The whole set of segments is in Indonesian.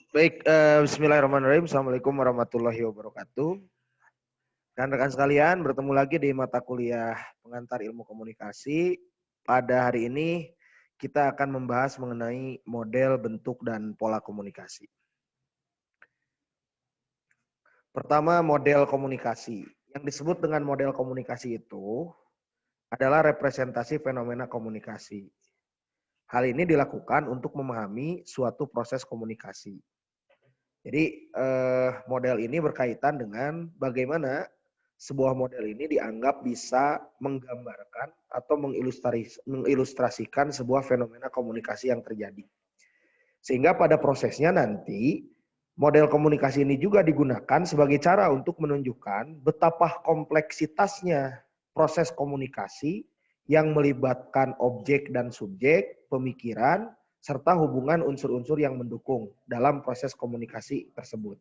Baik, bismillahirrahmanirrahim. Assalamualaikum warahmatullahi wabarakatuh. Dan rekan sekalian, bertemu lagi di mata kuliah pengantar ilmu komunikasi. Pada hari ini kita akan membahas mengenai model, bentuk, dan pola komunikasi. Pertama, model komunikasi. Yang disebut dengan model komunikasi itu adalah representasi fenomena komunikasi. Hal ini dilakukan untuk memahami suatu proses komunikasi. Jadi model ini berkaitan dengan bagaimana sebuah model ini dianggap bisa menggambarkan atau mengilustrasikan sebuah fenomena komunikasi yang terjadi. Sehingga pada prosesnya nanti model komunikasi ini juga digunakan sebagai cara untuk menunjukkan betapa kompleksitasnya proses komunikasi yang melibatkan objek dan subjek, pemikiran, serta hubungan unsur-unsur yang mendukung dalam proses komunikasi tersebut.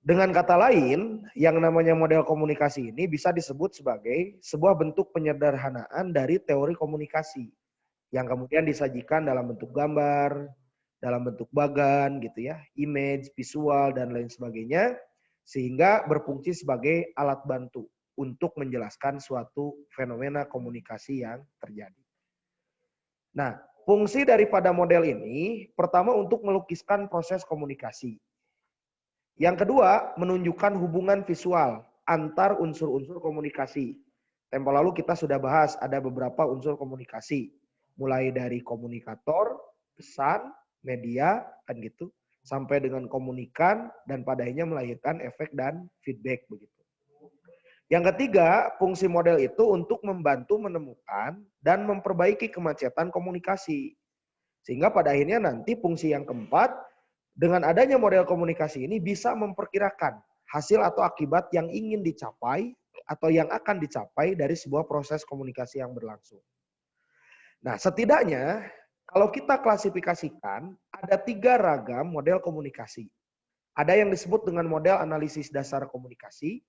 Dengan kata lain, yang namanya model komunikasi ini bisa disebut sebagai sebuah bentuk penyederhanaan dari teori komunikasi yang kemudian disajikan dalam bentuk gambar, dalam bentuk bagan gitu ya, image, visual dan lain sebagainya sehingga berfungsi sebagai alat bantu untuk menjelaskan suatu fenomena komunikasi yang terjadi. Nah, fungsi daripada model ini pertama untuk melukiskan proses komunikasi. Yang kedua, menunjukkan hubungan visual antar unsur-unsur komunikasi. Tempo lalu kita sudah bahas ada beberapa unsur komunikasi. Mulai dari komunikator, pesan, media, kan gitu. Sampai dengan komunikan dan pada akhirnya melahirkan efek dan feedback begitu. Yang ketiga, fungsi model itu untuk membantu menemukan dan memperbaiki kemacetan komunikasi. Sehingga pada akhirnya nanti fungsi yang keempat, dengan adanya model komunikasi ini bisa memperkirakan hasil atau akibat yang ingin dicapai atau yang akan dicapai dari sebuah proses komunikasi yang berlangsung. Nah, setidaknya kalau kita klasifikasikan ada 3 ragam model komunikasi. Ada yang disebut dengan model analisis dasar komunikasi,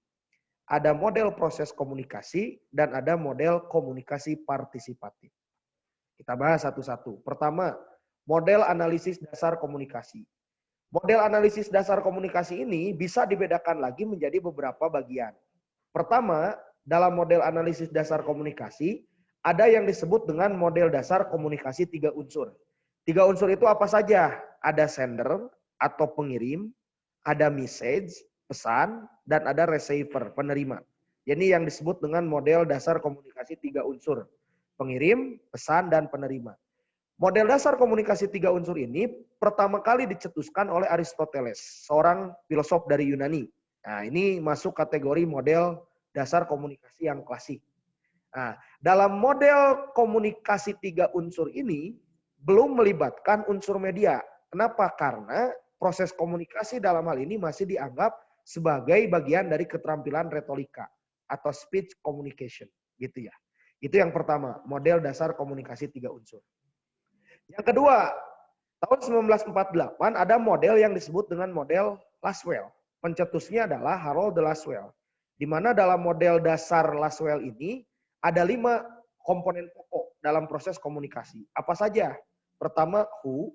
ada model proses komunikasi, dan ada model komunikasi partisipatif. Kita bahas satu-satu. Pertama, model analisis dasar komunikasi. Model analisis dasar komunikasi ini bisa dibedakan lagi menjadi beberapa bagian. Pertama, dalam model analisis dasar komunikasi, ada yang disebut dengan model dasar komunikasi 3 unsur. 3 unsur itu apa saja? Ada sender atau pengirim, ada message, pesan, dan ada receiver, penerima. Jadi yang disebut dengan model dasar komunikasi 3 unsur. Pengirim, pesan, dan penerima. Model dasar komunikasi 3 unsur ini pertama kali dicetuskan oleh Aristoteles, seorang filosof dari Yunani. Nah, ini masuk kategori model dasar komunikasi yang klasik. Nah, dalam model komunikasi 3 unsur ini belum melibatkan unsur media. Kenapa? Karena proses komunikasi dalam hal ini masih dianggap sebagai bagian dari keterampilan retorika atau speech communication, gitu ya. Itu yang pertama, model dasar komunikasi 3 unsur. Yang kedua, tahun 1948 ada model yang disebut dengan model Lasswell. Pencetusnya adalah Harold de Lasswell. Di mana dalam model dasar Lasswell ini ada 5 komponen pokok dalam proses komunikasi. Apa saja? Pertama, who,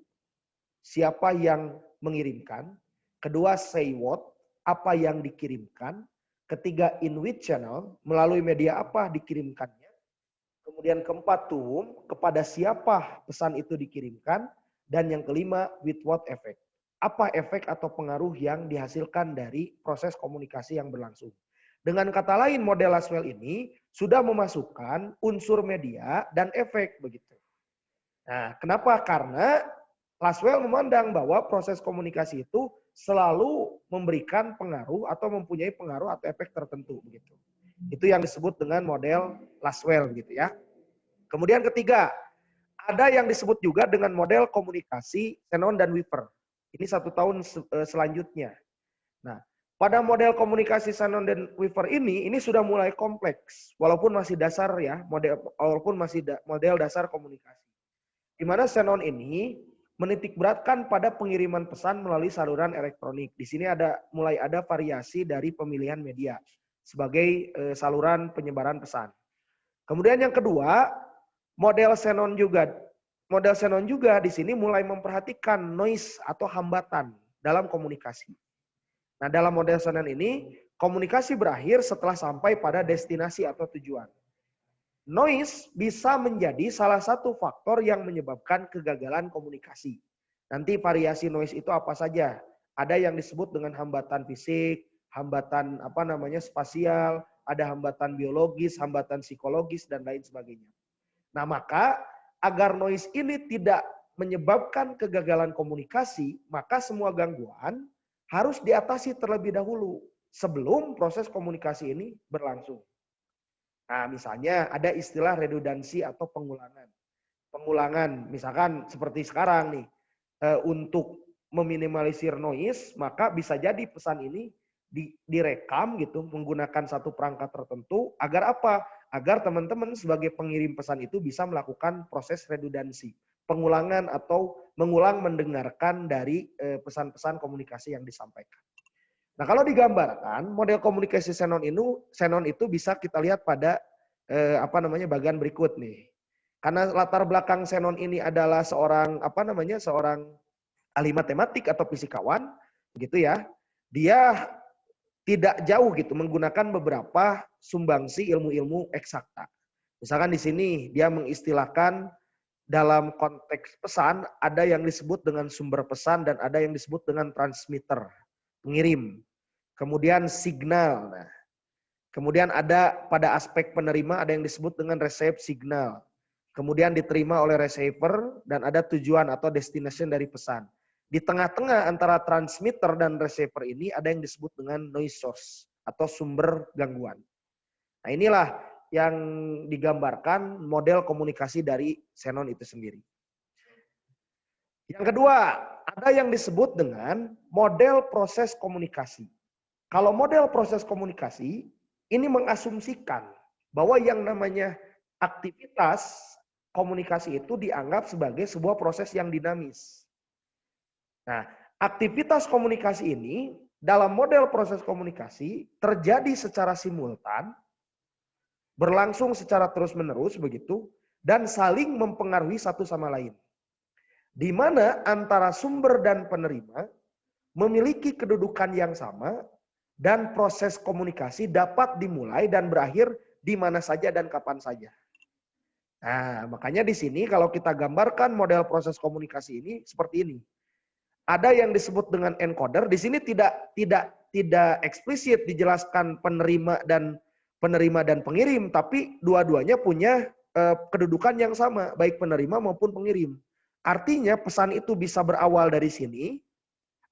siapa yang mengirimkan. Kedua, say what, apa yang dikirimkan. Ketiga, in which channel, melalui media apa dikirimkannya. Kemudian keempat, to whom, kepada siapa pesan itu dikirimkan. Dan yang kelima, with what effect. Apa efek atau pengaruh yang dihasilkan dari proses komunikasi yang berlangsung. Dengan kata lain, model Lasswell ini sudah memasukkan unsur media dan efek begitu. Nah, kenapa? Karena Lasswell memandang bahwa proses komunikasi itu selalu memberikan pengaruh atau mempunyai pengaruh atau efek tertentu begitu. Itu yang disebut dengan model Lasswell gitu ya. Kemudian ketiga, ada yang disebut juga dengan model komunikasi Shannon dan Weaver. Ini 1 tahun selanjutnya. Nah, pada model komunikasi Shannon dan Weaver ini sudah mulai kompleks, walaupun masih dasar ya, model dasar komunikasi. Di mana Shannon ini menitikberatkan pada pengiriman pesan melalui saluran elektronik. Di sini mulai ada variasi dari pemilihan media sebagai saluran penyebaran pesan. Kemudian yang kedua, model Shannon juga model Shannon juga di sini mulai memperhatikan noise atau hambatan dalam komunikasi. Nah, dalam model Shannon ini, komunikasi berakhir setelah sampai pada destinasi atau tujuan. Noise bisa menjadi salah satu faktor yang menyebabkan kegagalan komunikasi. Nanti variasi noise itu apa saja? Ada yang disebut dengan hambatan fisik, hambatan spasial, ada hambatan biologis, hambatan psikologis dan lain sebagainya. Nah, maka agar noise ini tidak menyebabkan kegagalan komunikasi, maka semua gangguan harus diatasi terlebih dahulu sebelum proses komunikasi ini berlangsung. Nah, misalnya ada istilah redundansi atau pengulangan. Pengulangan, misalkan seperti sekarang nih, untuk meminimalisir noise, maka bisa jadi pesan ini direkam gitu menggunakan satu perangkat tertentu agar apa? Agar teman-teman sebagai pengirim pesan itu bisa melakukan proses redundansi, pengulangan atau mengulang mendengarkan dari pesan-pesan komunikasi yang disampaikan. Nah, kalau digambarkan model komunikasi Shannon itu bisa kita lihat pada bagian berikut nih. Karena latar belakang Shannon ini adalah seorang ahli matematik atau fisikawan, gitu ya. Dia tidak jauh gitu menggunakan beberapa sumbangsi ilmu-ilmu eksakta. Misalkan di sini dia mengistilahkan dalam konteks pesan ada yang disebut dengan sumber pesan dan ada yang disebut dengan transmitter, pengirim. Kemudian signal. Nah, kemudian ada pada aspek penerima ada yang disebut dengan receive signal. Kemudian diterima oleh receiver dan ada tujuan atau destination dari pesan. Di tengah-tengah antara transmitter dan receiver ini ada yang disebut dengan noise source atau sumber gangguan. Nah, inilah yang digambarkan model komunikasi dari Shannon itu sendiri. Yang kedua, ada yang disebut dengan model proses komunikasi. Kalau model proses komunikasi, ini mengasumsikan bahwa yang namanya aktivitas komunikasi itu dianggap sebagai sebuah proses yang dinamis. Nah, aktivitas komunikasi ini dalam model proses komunikasi terjadi secara simultan, berlangsung secara terus-menerus begitu, dan saling mempengaruhi satu sama lain. Di mana antara sumber dan penerima memiliki kedudukan yang sama dan proses komunikasi dapat dimulai dan berakhir di mana saja dan kapan saja. Nah, makanya di sini kalau kita gambarkan model proses komunikasi ini seperti ini. Ada yang disebut dengan encoder. Di sini tidak eksplisit dijelaskan penerima dan pengirim, tapi dua-duanya punya kedudukan yang sama, baik penerima maupun pengirim. Artinya pesan itu bisa berawal dari sini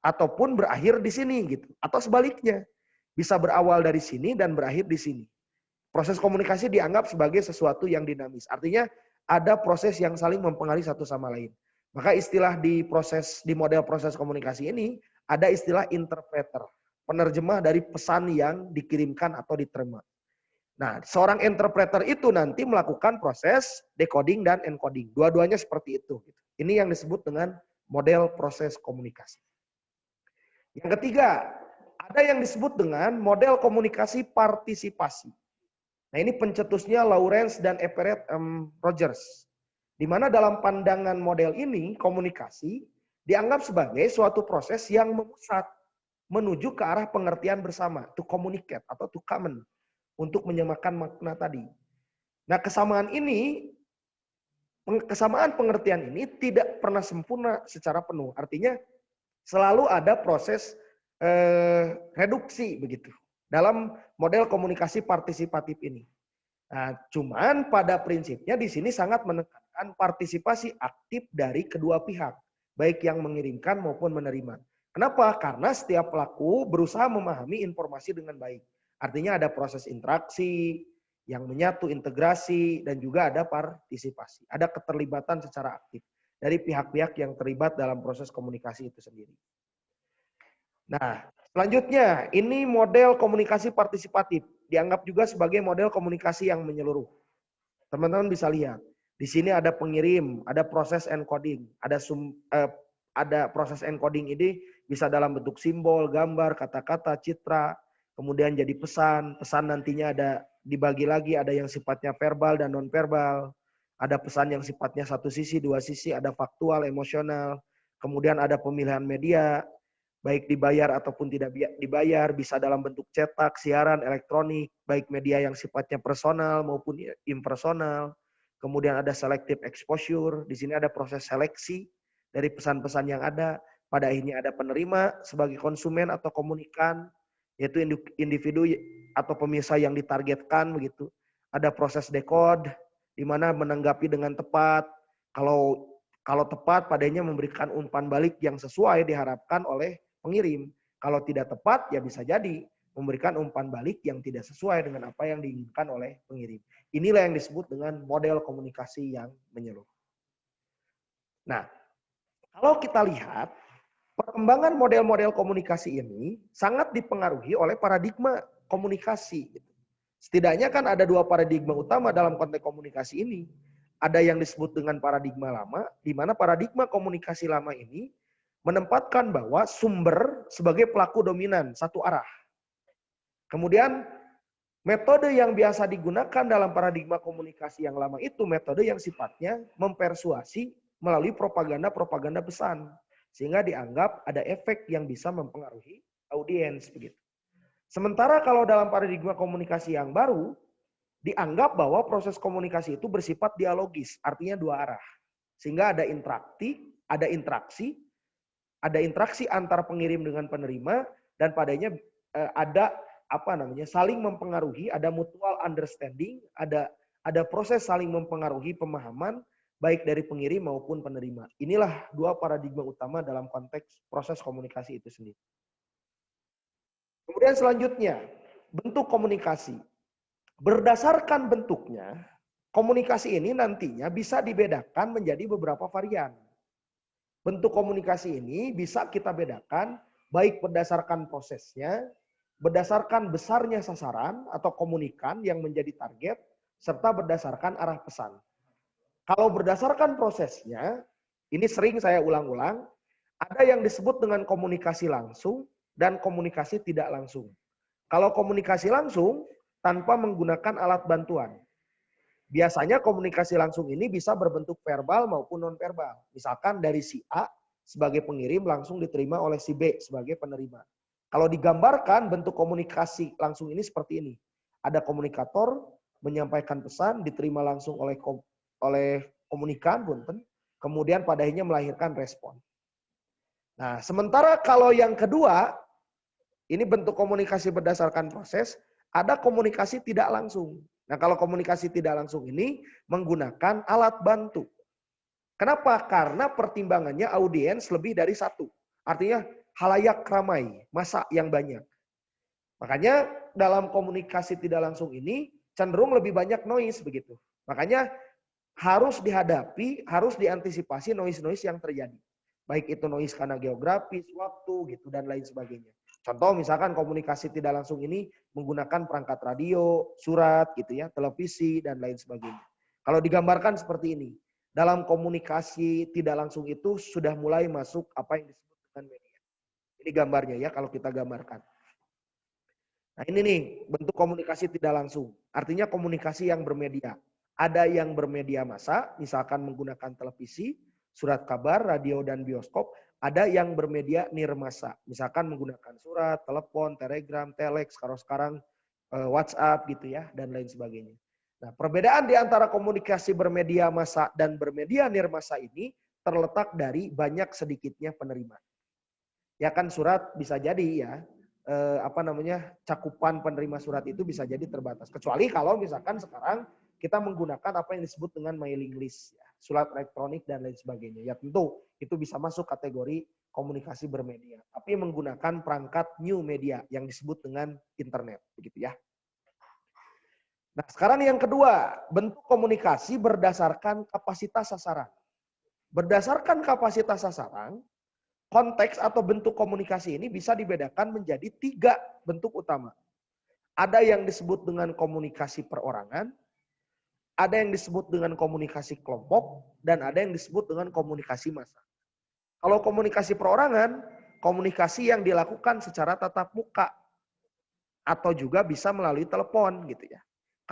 ataupun berakhir di sini gitu, atau sebaliknya. Bisa berawal dari sini dan berakhir di sini. Proses komunikasi dianggap sebagai sesuatu yang dinamis. Artinya ada proses yang saling mempengaruhi satu sama lain. Maka istilah di model proses komunikasi ini ada istilah interpreter, penerjemah dari pesan yang dikirimkan atau diterima. Nah, seorang interpreter itu nanti melakukan proses decoding dan encoding. Dua-duanya seperti itu. Ini yang disebut dengan model proses komunikasi. Yang ketiga, ada yang disebut dengan model komunikasi partisipasi. Nah, ini pencetusnya Lawrence dan Everett Rogers. Di mana dalam pandangan model ini, komunikasi dianggap sebagai suatu proses yang memusat menuju ke arah pengertian bersama, to communicate atau to common, untuk menyamakan makna tadi. Nah, kesamaan pengertian ini tidak pernah sempurna secara penuh. Artinya selalu ada proses reduksi begitu dalam model komunikasi partisipatif ini. Nah, cuman pada prinsipnya di sini sangat menekankan partisipasi aktif dari kedua pihak, baik yang mengirimkan maupun menerima. Kenapa? Karena setiap pelaku berusaha memahami informasi dengan baik. Artinya ada proses interaksi yang menyatu, integrasi, dan juga ada partisipasi. Ada keterlibatan secara aktif dari pihak-pihak yang terlibat dalam proses komunikasi itu sendiri. Nah, selanjutnya ini model komunikasi partisipatif. Dianggap juga sebagai model komunikasi yang menyeluruh. Teman-teman bisa lihat. Di sini ada pengirim, ada proses encoding. Ada proses encoding ini bisa dalam bentuk simbol, gambar, kata-kata, citra. Kemudian jadi pesan. Pesan nantinya ada dibagi lagi, ada yang sifatnya verbal dan non-verbal. Ada pesan yang sifatnya satu sisi, dua sisi, ada faktual, emosional. Kemudian ada pemilihan media, baik dibayar ataupun tidak dibayar, bisa dalam bentuk cetak, siaran, elektronik, baik media yang sifatnya personal maupun impersonal. Kemudian ada selective exposure, di sini ada proses seleksi dari pesan-pesan yang ada. Pada akhirnya ada penerima sebagai konsumen atau komunikan, yaitu individu atau pemirsa yang ditargetkan begitu. Ada proses decode, di mana menanggapi dengan tepat. Kalau tepat, padanya memberikan umpan balik yang sesuai diharapkan oleh pengirim. Kalau tidak tepat, ya bisa jadi memberikan umpan balik yang tidak sesuai dengan apa yang diinginkan oleh pengirim. Inilah yang disebut dengan model komunikasi yang menyeluruh. Nah, kalau kita lihat, perkembangan model-model komunikasi ini sangat dipengaruhi oleh paradigma komunikasi. Setidaknya kan ada dua paradigma utama dalam konteks komunikasi ini. Ada yang disebut dengan paradigma lama, di mana paradigma komunikasi lama ini menempatkan bahwa sumber sebagai pelaku dominan satu arah. Kemudian metode yang biasa digunakan dalam paradigma komunikasi yang lama itu metode yang sifatnya mempersuasi melalui propaganda-propaganda pesan. Sehingga dianggap ada efek yang bisa mempengaruhi audiens begitu. Sementara kalau dalam paradigma komunikasi yang baru, dianggap bahwa proses komunikasi itu bersifat dialogis, artinya dua arah. Sehingga ada interaksi antar pengirim dengan penerima, dan padanya ada saling mempengaruhi, ada mutual understanding, ada proses saling mempengaruhi pemahaman baik dari pengirim maupun penerima. Inilah dua paradigma utama dalam konteks proses komunikasi itu sendiri. Kemudian selanjutnya, bentuk komunikasi. Berdasarkan bentuknya, komunikasi ini nantinya bisa dibedakan menjadi beberapa varian. Bentuk komunikasi ini bisa kita bedakan baik berdasarkan prosesnya, berdasarkan besarnya sasaran atau komunikan yang menjadi target, serta berdasarkan arah pesan. Kalau berdasarkan prosesnya, ini sering saya ulang-ulang, ada yang disebut dengan komunikasi langsung dan komunikasi tidak langsung. Kalau komunikasi langsung, tanpa menggunakan alat bantuan. Biasanya komunikasi langsung ini bisa berbentuk verbal maupun non-verbal. Misalkan dari si A sebagai pengirim langsung diterima oleh si B sebagai penerima. Kalau digambarkan bentuk komunikasi langsung ini seperti ini. Ada komunikator menyampaikan pesan, diterima langsung oleh komunikan, kemudian pada akhirnya melahirkan respon. Nah, sementara kalau yang kedua, ini bentuk komunikasi berdasarkan proses, ada komunikasi tidak langsung. Nah, kalau komunikasi tidak langsung ini menggunakan alat bantu. Kenapa? Karena pertimbangannya audiens lebih dari satu. Artinya halayak ramai, massa yang banyak. Makanya dalam komunikasi tidak langsung ini cenderung lebih banyak noise begitu. Makanya harus dihadapi, harus diantisipasi noise-noise yang terjadi. Baik itu noise karena geografis, waktu gitu dan lain sebagainya. Contoh misalkan komunikasi tidak langsung ini menggunakan perangkat radio, surat gitu ya, televisi dan lain sebagainya. Kalau digambarkan seperti ini, dalam komunikasi tidak langsung itu sudah mulai masuk apa yang disebut dengan media. Ini gambarnya ya kalau kita gambarkan. Nah ini nih bentuk komunikasi tidak langsung. Artinya komunikasi yang bermedia. Ada yang bermedia massa, misalkan menggunakan televisi, surat kabar, radio dan bioskop. Ada yang bermedia nirmasa, misalkan menggunakan surat, telepon, telegram, telex, kalau sekarang WhatsApp gitu ya, dan lain sebagainya. Nah, perbedaan di antara komunikasi bermedia massa dan bermedia nirmasa ini terletak dari banyak sedikitnya penerima. Ya kan surat bisa jadi ya, cakupan penerima surat itu bisa jadi terbatas. Kecuali kalau misalkan sekarang kita menggunakan apa yang disebut dengan mailing list, ya, surat elektronik dan lain sebagainya. Ya tentu itu bisa masuk kategori komunikasi bermedia. Tapi menggunakan perangkat new media yang disebut dengan internet, begitu ya. Nah sekarang yang kedua, bentuk komunikasi berdasarkan kapasitas sasaran. Berdasarkan kapasitas sasaran, konteks atau bentuk komunikasi ini bisa dibedakan menjadi 3 bentuk utama. Ada yang disebut dengan komunikasi perorangan, ada yang disebut dengan komunikasi kelompok, dan ada yang disebut dengan komunikasi massa. Kalau komunikasi perorangan, komunikasi yang dilakukan secara tatap muka, atau juga bisa melalui telepon gitu ya.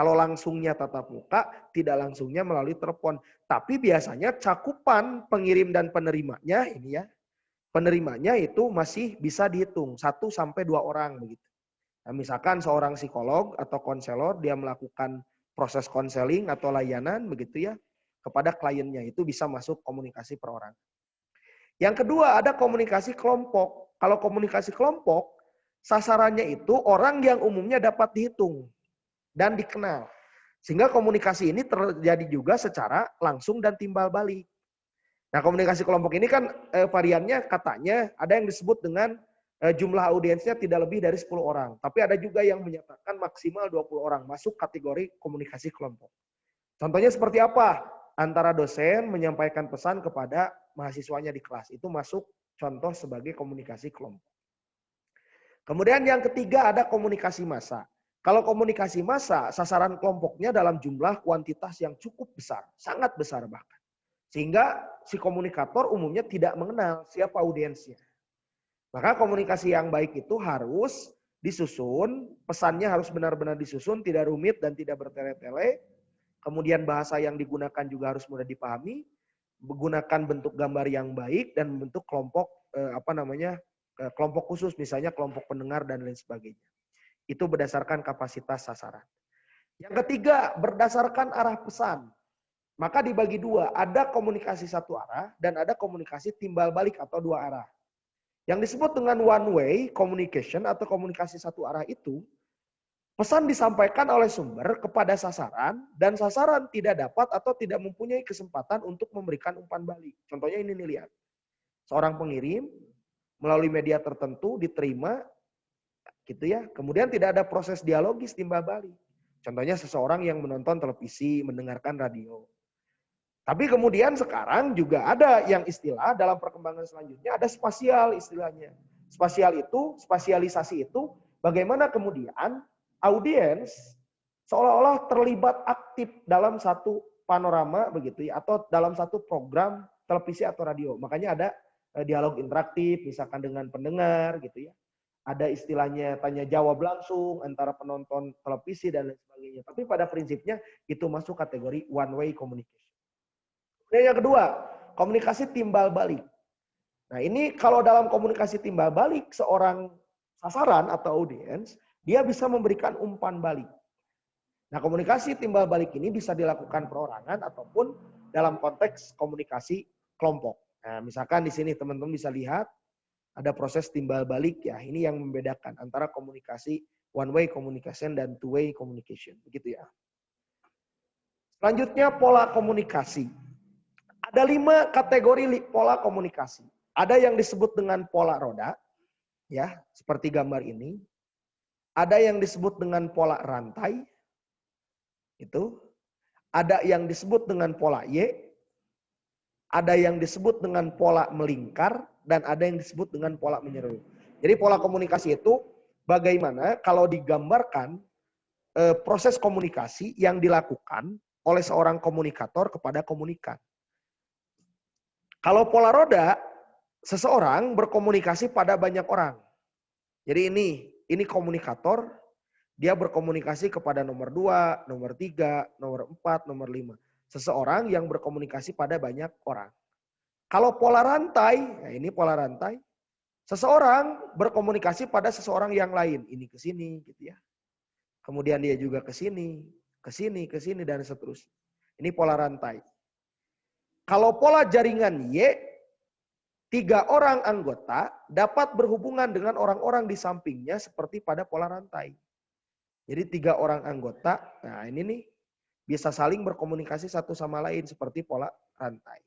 Kalau langsungnya tatap muka, tidak langsungnya melalui telepon. Tapi biasanya cakupan pengirim dan penerimanya ini ya, penerimanya itu masih bisa dihitung 1 sampai 2 orang begitu. Nah, misalkan seorang psikolog atau konselor dia melakukan proses konseling atau layanan begitu ya kepada kliennya, itu bisa masuk komunikasi per orang. Yang kedua ada komunikasi kelompok. Kalau komunikasi kelompok, sasarannya itu orang yang umumnya dapat dihitung dan dikenal. Sehingga komunikasi ini terjadi juga secara langsung dan timbal balik. Nah, komunikasi kelompok ini kan variannya katanya ada yang disebut dengan jumlah audiensnya tidak lebih dari 10 orang. Tapi ada juga yang menyatakan maksimal 20 orang masuk kategori komunikasi kelompok. Contohnya seperti apa? Antara dosen menyampaikan pesan kepada mahasiswanya di kelas. Itu masuk contoh sebagai komunikasi kelompok. Kemudian yang ketiga ada komunikasi massa. Kalau komunikasi massa, sasaran kelompoknya dalam jumlah kuantitas yang cukup besar, sangat besar bahkan. Sehingga si komunikator umumnya tidak mengenal siapa audiensnya. Maka komunikasi yang baik itu harus disusun, pesannya harus benar-benar disusun, tidak rumit dan tidak bertele-tele. Kemudian bahasa yang digunakan juga harus mudah dipahami, menggunakan bentuk gambar yang baik dan bentuk kelompok kelompok khusus, misalnya kelompok pendengar dan lain sebagainya. Itu berdasarkan kapasitas sasaran. Yang ketiga, berdasarkan arah pesan. Maka dibagi dua, ada komunikasi satu arah dan ada komunikasi timbal balik atau dua arah. Yang disebut dengan one way communication atau komunikasi satu arah itu, pesan disampaikan oleh sumber kepada sasaran dan sasaran tidak dapat atau tidak mempunyai kesempatan untuk memberikan umpan balik. Contohnya ini nih, lihat. Seorang pengirim melalui media tertentu diterima gitu ya. Kemudian tidak ada proses dialogis timbal balik. Contohnya seseorang yang menonton televisi, mendengarkan radio. Tapi kemudian sekarang juga ada yang istilah dalam perkembangan selanjutnya ada spasial istilahnya. Spasialisasi itu bagaimana kemudian audiens seolah-olah terlibat aktif dalam satu panorama begitu ya, atau dalam satu program televisi atau radio. Makanya ada dialog interaktif misalkan dengan pendengar gitu ya. Ada istilahnya tanya jawab langsung antara penonton televisi dan lain sebagainya. Tapi pada prinsipnya itu masuk kategori one way communication. Dan yang kedua, komunikasi timbal balik. Nah, ini kalau dalam komunikasi timbal balik seorang sasaran atau audiens, dia bisa memberikan umpan balik. Nah, komunikasi timbal balik ini bisa dilakukan perorangan ataupun dalam konteks komunikasi kelompok. Nah, misalkan di sini teman-teman bisa lihat ada proses timbal balik ya. Ini yang membedakan antara komunikasi one way communication dan two way communication. Begitu ya. Selanjutnya pola komunikasi. Ada 5 kategori pola komunikasi. Ada yang disebut dengan pola roda, ya, seperti gambar ini. Ada yang disebut dengan pola rantai, itu. Ada yang disebut dengan pola Y. Ada yang disebut dengan pola melingkar, dan ada yang disebut dengan pola menyeru. Jadi pola komunikasi itu bagaimana kalau digambarkan proses komunikasi yang dilakukan oleh seorang komunikator kepada komunikan. Kalau pola roda, seseorang berkomunikasi pada banyak orang. Jadi ini komunikator, dia berkomunikasi kepada nomor 2, nomor 3, nomor 4, nomor 5. Seseorang yang berkomunikasi pada banyak orang. Kalau pola rantai, nah ini pola rantai, seseorang berkomunikasi pada seseorang yang lain. Ini ke sini gitu ya. Kemudian dia juga ke sini, ke sini, ke sini, dan seterusnya. Ini pola rantai. Kalau pola jaringan Y, 3 orang anggota dapat berhubungan dengan orang-orang di sampingnya seperti pada pola rantai. Jadi 3 orang anggota, nah ini nih, bisa saling berkomunikasi satu sama lain seperti pola rantai.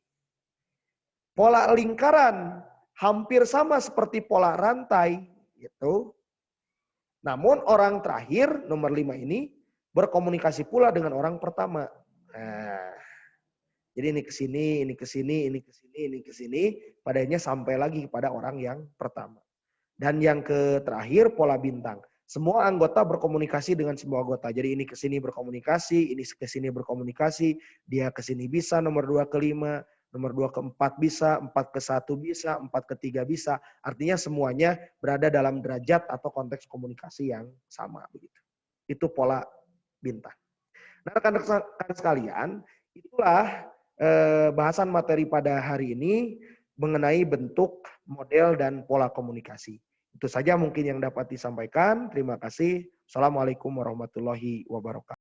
Pola lingkaran hampir sama seperti pola rantai, gitu. Namun orang terakhir, nomor 5 ini, berkomunikasi pula dengan orang pertama. Nah, jadi ini ke sini, ini ke sini, ini ke sini, ini ke sini, padanya sampai lagi kepada orang yang pertama. Dan yang terakhir pola bintang. Semua anggota berkomunikasi dengan semua anggota. Jadi ini ke sini berkomunikasi, ini ke sini berkomunikasi, dia ke sini bisa, nomor 2 ke 5, nomor 2 ke 4 bisa, 4 ke 1 bisa, 4 ke 3 bisa. Artinya semuanya berada dalam derajat atau konteks komunikasi yang sama begitu. Itu pola bintang. Nah, rekan-rekan sekalian, itulah bahasan materi pada hari ini mengenai bentuk, model, dan pola komunikasi. Itu saja mungkin yang dapat disampaikan. Terima kasih. Assalamualaikum warahmatullahi wabarakatuh.